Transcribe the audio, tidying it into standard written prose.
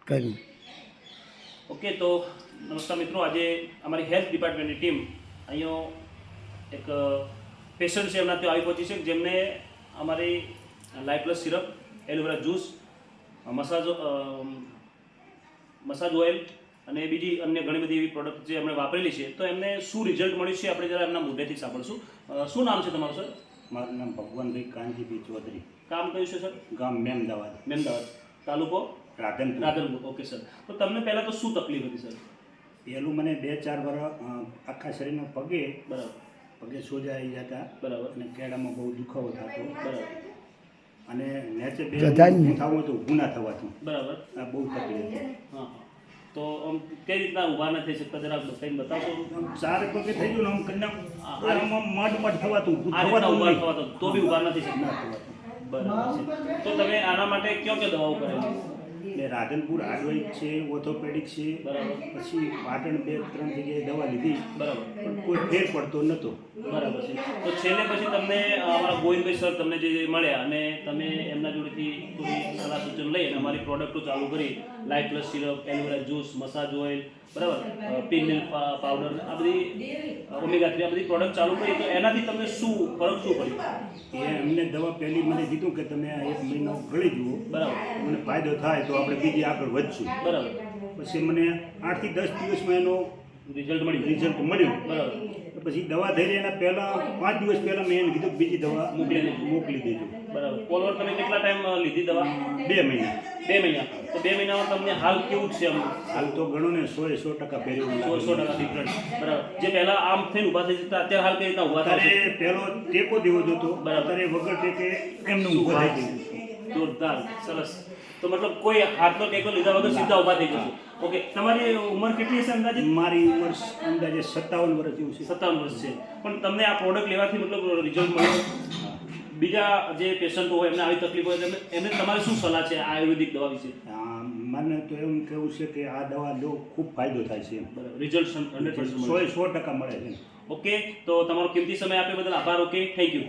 કર્યું. ઓકે, તો નમસ્કાર મિત્રો, આજે અમારી હેલ્થ ડિપાર્ટમેન્ટની ટીમ અહીંયા એક પેશન્ટ છે એમના ત્યાં આવી પહોંચી છે, જેમને અમારી life plus syrup, aloe vera juice, massage oil અને બીજી અન્ય ઘણી બધી એવી પ્રોડક્ટ જે એમણે વાપરેલી છે, તો એમને શું રિઝલ્ટ મળ્યું છે આપણે જરા એમના મોઢેથી સાંભળશું. શું નામ છે તમારું સર? મારું નામ ભગવાનભાઈ કાનજીભાઈ ચૌધરી. કામ કયું છે સર? ગામ મેમદાવાદ, મેમદાવાદ, તાલુકો રાધનપુર. ઓકે સર, તો તમને પહેલાં તો શું તકલીફ હતી સર? પહેલું મને 2-4 વર્ષ આખા શરીરનો બરાબર પગે સોજા આવી જતા, બરાબર અને કેળામાં બહુ દુખાવો થતો, બરાબર અને નેચે બધાને. થવું હતું, ઊભું ના થવાતું. બરાબર. આ બહુ તકલીફ હતી. હા, તો આમ કઈ રીતના ઊભા ન થઈ શકતા જરા બતાવીને બતાવશો? આમ 4 પગે થઈ ગયું ને આમ કન્યા આ મડ થવાતું, ઊભું આ રીતના થવાતું ઊભા નહીં. થવા તો બી ઊભા નથી શકતા. ના થવાતું. બરાબર છે. તો તમે આના માટે કયો કયો દવાઓ કરેલી? એટલે રાધનપુર આયુર્વેદ છે, ઓર્થોપેડિક છે, બરાબર. પછી પાટણ 2-3 જગ્યાએ દવા લીધી, બરાબર પણ કોઈ ફેર પડતો નહોતો. બરાબર છે. તો છેલ્લે પછી તમને અમારા ગોવિંદભાઈ સર તમને જે મળ્યા અને તમે એમના જોડેથી થોડી સલાહ સૂચન લઈ અને અમારી પ્રોડક્ટો ચાલુ કરી, life plus syrup, aloe vera juice, massage oil, બરાબર, પિન મિલ્ક પાવડર, આ બધી ઓમેગા 3 આ બધી પ્રોડક્ટ ચાલુ કરી, તો એનાથી તમને શું ફરક શું પડ્યો? એ એમને દવા પહેલી મને કીધું કે તમે આ 1 મહિનો ગળી જુઓ, બરાબર મને ફાયદો થાય તો આપણે બીજી આગળ વધશું. બરાબર. પછી મને 8 થી 10 દિવસમાં એનો રિઝલ્ટ મળ્યું? રિઝલ્ટ મળ્યું. બરાબર. પછી દવા ધરી એના પહેલાં 5 દિવસ પહેલાં મેં એને કીધું કે બીજી દવા મોકલી દેજો. બરાબર. પોલવર તમે કેટલા ટાઈમ લીધી દવા? 2 મહિના. 2 મહિના. તો 2 મહિનામાં તમને હાલ કેવું છે? આમ હાલ તો ગણો ને 100% પહેર્યું. 100% ડિફરન્ટ. બરાબર. જે પહેલા આમ થઈને ઊભા થઈ જતા, અત્યારે હાલ કઈ રીતના ઊભા થાય છે? અત્યારે પહેલો ટેકો દેવો જોતો, બરાબર. અત્યારે વગર ટેકે એમને ઊભો થઈ ગયું. જોરદાર, સરસ. તો મતલબ કોઈ હાથનો ટેકો લીધા વગર સીધા ઊભા થઈ જશે. ઓકે, તમારી ઉંમર કેટલી હશે અંદાજે? મારી ઉંમર અંદાજે 57 વર્ષ જેવું છે. 57 વર્ષ છે. પણ તમને આ પ્રોડક્ટ લેવાથી મતલબ રિઝલ્ટ મળ્યું? બીજા જે પેશન્ટો હોય એમને આવી તકલીફ હોય એમને તમારે શું સલાહ છે આયુર્વેદિક દવા વિશે? મને તો એમ કેવું છે કે આ દવા લો, ખૂબ ફાયદો થાય છે. બરાબર. રિઝલ્ટ 100% મળે. 100% મળે છે. ઓકે, તો તમારો કિંમતી સમય આપ્યા બદલ આભાર. Okay, thank you.